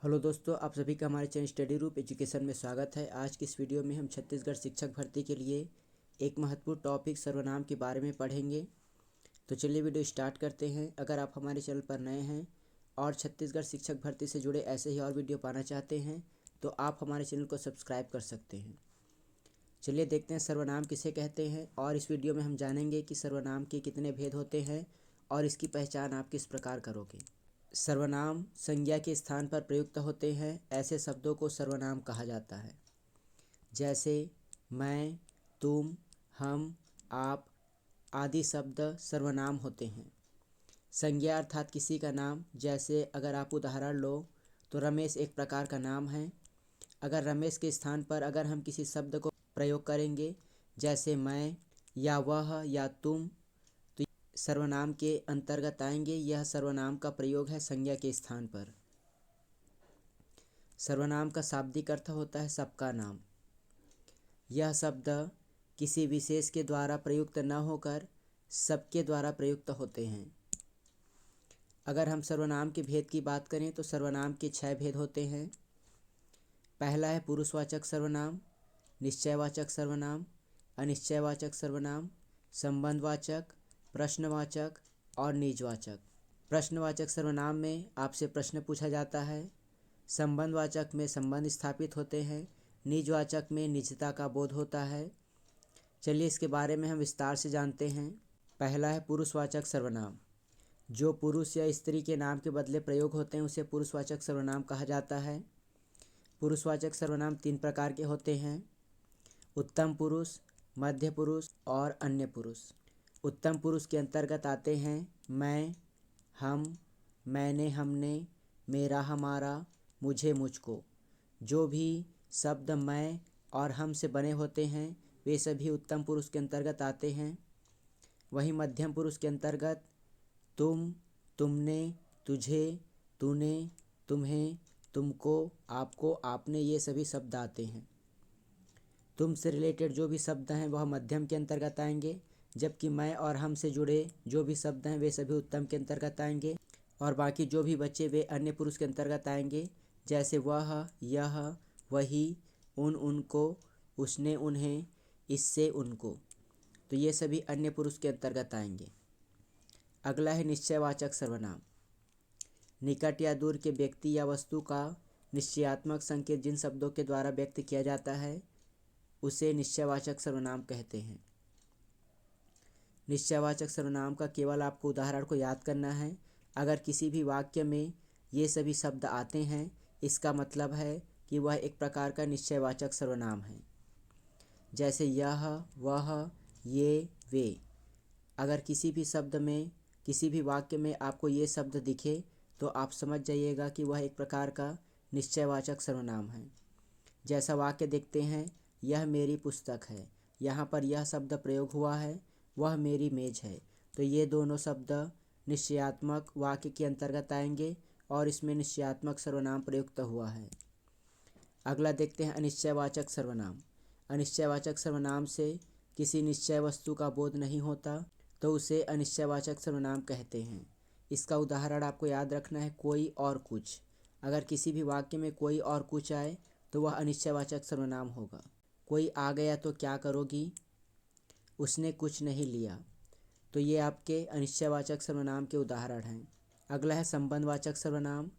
Hello दोस्तों, आप सभी का हमारे चैनल स्टडी रूप एजुकेशन में स्वागत है। आज की इस वीडियो में हम छत्तीसगढ़ शिक्षक भर्ती के लिए एक महत्वपूर्ण टॉपिक सर्वनाम के बारे में पढ़ेंगे। तो चलिए वीडियो स्टार्ट करते हैं। अगर आप हमारे चैनल पर नए हैं और छत्तीसगढ़ शिक्षक भर्ती से जुड़े ऐसे ही और वीडियो पाना चाहते हैं तो आप हमारे चैनल को सब्सक्राइब कर सकते हैं। चलिए देखते हैं सर्वनाम किसे कहते हैं, और इस वीडियो में हम जानेंगे कि सर्वनाम के कितने भेद होते हैं और इसकी पहचान आप किस प्रकार करोगे। सर्वनाम संज्ञा के स्थान पर प्रयुक्त होते हैं। ऐसे शब्दों को सर्वनाम कहा जाता है, जैसे मैं, तुम, हम, आप आदि शब्द सर्वनाम होते हैं। संज्ञा अर्थात किसी का नाम, जैसे अगर आप उदाहरण लो तो रमेश एक प्रकार का नाम है। अगर रमेश के स्थान पर अगर हम किसी शब्द को प्रयोग करेंगे, जैसे मैं या वह या तुम, तो सर्वनाम के अंतर्गत आएंगे। यह सर्वनाम का प्रयोग है संज्ञा के स्थान पर। सर्वनाम का शाब्दिक अर्थ होता है सबका नाम। यह शब्द किसी विशेष के द्वारा प्रयुक्त न होकर सबके द्वारा प्रयुक्त होते हैं। अगर हम सर्वनाम के भेद की बात करें तो सर्वनाम के 6 भेद होते हैं। पहला है पुरुषवाचक सर्वनाम, निश्चयवाचक सर्वनाम, अनिश्चयवाचक सर्वनाम, संबंधवाचक, प्रश्नवाचक और निजवाचक। प्रश्नवाचक सर्वनाम में आपसे प्रश्न पूछा जाता है। संबंधवाचक में संबंध स्थापित होते हैं। निजवाचक में निजता का बोध होता है। चलिए इसके बारे में हम विस्तार से जानते हैं। पहला है पुरुषवाचक सर्वनाम। जो पुरुष या स्त्री के नाम के बदले प्रयोग होते हैं उसे पुरुषवाचक सर्वनाम कहा जाता है। पुरुषवाचक सर्वनाम 3 प्रकार के होते हैं: उत्तम पुरुष, मध्य पुरुष और अन्य पुरुष। उत्तम पुरुष के अंतर्गत आते हैं मैं, हम, मैंने, हमने, मेरा, हमारा, मुझे, मुझको। जो भी शब्द मैं और हम से बने होते हैं वे सभी उत्तम पुरुष के अंतर्गत आते हैं। वहीं मध्यम पुरुष के अंतर्गत तुम, तुमने, तुझे, तूने, तुम्हें, तुमको, आपको, आपने ये सभी शब्द आते हैं। तुम से रिलेटेड जो भी शब्द हैं वह मध्यम के अंतर्गत आएंगे, जबकि मैं और हम से जुड़े जो भी शब्द हैं वे सभी उत्तम के अंतर्गत आएंगे, और बाकी जो भी बचे वे अन्य पुरुष के अंतर्गत आएंगे, जैसे वह, यह, वही, उन, उनको, उसने, उन्हें, इससे, उनको। तो ये सभी अन्य पुरुष के अंतर्गत आएंगे। अगला है निश्चयवाचक सर्वनाम। निकट या दूर के व्यक्ति या वस्तु का निश्चयात्मक संकेत जिन शब्दों के द्वारा व्यक्त किया जाता है उसे निश्चयवाचक सर्वनाम कहते हैं। निश्चयवाचक सर्वनाम का केवल आपको उदाहरण को याद करना है। अगर किसी भी वाक्य में ये सभी शब्द आते हैं इसका मतलब है कि वह एक प्रकार का निश्चयवाचक सर्वनाम है, जैसे यह, वह, ये, वे। अगर किसी भी शब्द में किसी भी वाक्य में आपको ये शब्द दिखे तो आप समझ जाइएगा कि वह एक प्रकार का निश्चयवाचक सर्वनाम है। जैसा वाक्य देखते हैं, यह मेरी पुस्तक है। यहाँ पर यह शब्द प्रयोग हुआ है, वह मेरी मेज है। तो ये दोनों शब्द निश्चयात्मक वाक्य के अंतर्गत आएंगे और इसमें निश्चयात्मक सर्वनाम प्रयुक्त हुआ है। अगला देखते हैं अनिश्चयवाचक सर्वनाम। अनिश्चयवाचक सर्वनाम से किसी निश्चय वस्तु का बोध नहीं होता तो उसे अनिश्चयवाचक सर्वनाम कहते हैं। इसका उदाहरण आपको याद रखना है, कोई और कुछ। अगर किसी भी वाक्य में कोई और कुछ आए तो वह अनिश्चयवाचक सर्वनाम होगा। कोई आ गया तो क्या करोगी, उसने कुछ नहीं लिया। तो ये आपके अनिश्चयवाचक सर्वनाम के उदाहरण हैं। अगला है संबंधवाचक सर्वनाम।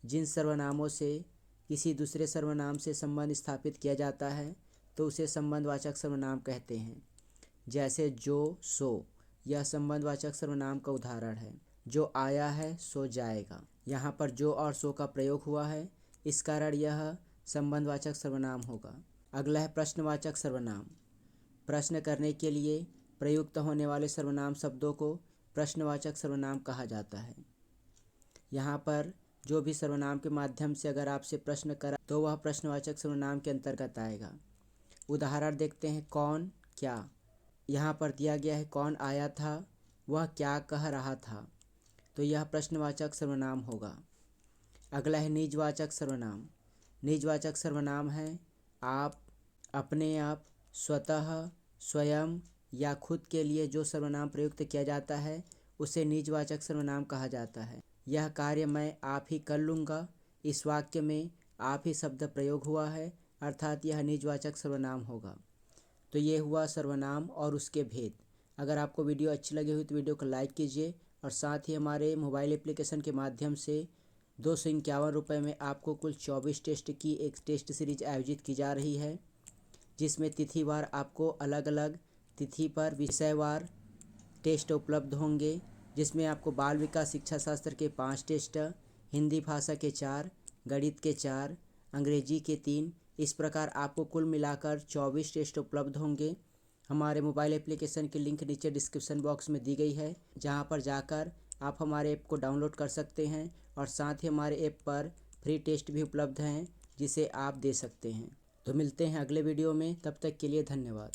जिन सर्वनामों से किसी दूसरे सर्वनाम से संबंध स्थापित किया जाता है तो उसे संबंधवाचक सर्वनाम कहते हैं, जैसे जो, सो। यह संबंधवाचक सर्वनाम का उदाहरण है। जो आया है सो जाएगा। यहाँ पर जो और सो का प्रयोग हुआ है, इस कारण यह संबंधवाचक सर्वनाम होगा। अगला है प्रश्नवाचक सर्वनाम। प्रश्न करने के लिए प्रयुक्त होने वाले सर्वनाम शब्दों को प्रश्नवाचक सर्वनाम कहा जाता है। यहाँ पर जो भी सर्वनाम के माध्यम से अगर आपसे प्रश्न करा तो वह प्रश्नवाचक सर्वनाम के अंतर्गत आएगा। उदाहरण देखते हैं, कौन, क्या। यहाँ पर दिया गया है कौन आया था, वह क्या कह रहा था। तो यह प्रश्नवाचक सर्वनाम होगा। अगला है निजवाचक सर्वनाम। निजवाचक सर्वनाम है आप, अपने आप, स्वतः, स्वयं या खुद के लिए जो सर्वनाम प्रयुक्त किया जाता है उसे निजवाचक सर्वनाम कहा जाता है। यह कार्य मैं आप ही कर लूँगा इस वाक्य में आप ही शब्द प्रयोग हुआ है, अर्थात यह निजवाचक सर्वनाम होगा। तो ये हुआ सर्वनाम और उसके भेद। अगर आपको वीडियो अच्छी लगी हुई तो वीडियो को लाइक कीजिए और साथ ही हमारे मोबाइल एप्लीकेशन के माध्यम से 251 रुपये में आपको कुल 24 टेस्ट की एक टेस्ट सीरीज आयोजित की जा रही है, जिसमें तिथिवार आपको अलग अलग तिथि पर विषयवार टेस्ट उपलब्ध होंगे, जिसमें आपको बाल विकास शिक्षा शास्त्र के 5 टेस्ट, हिंदी भाषा के 4, गणित के 4, अंग्रेजी के 3, इस प्रकार आपको कुल मिलाकर 24 टेस्ट उपलब्ध होंगे। हमारे मोबाइल एप्लीकेशन की लिंक नीचे डिस्क्रिप्शन बॉक्स में दी गई है, जहां पर जाकर आप हमारे ऐप को डाउनलोड कर सकते हैं और साथ ही हमारे ऐप पर फ्री टेस्ट भी उपलब्ध हैं, जिसे आप दे सकते हैं। तो मिलते हैं अगले वीडियो में, तब तक के लिए धन्यवाद।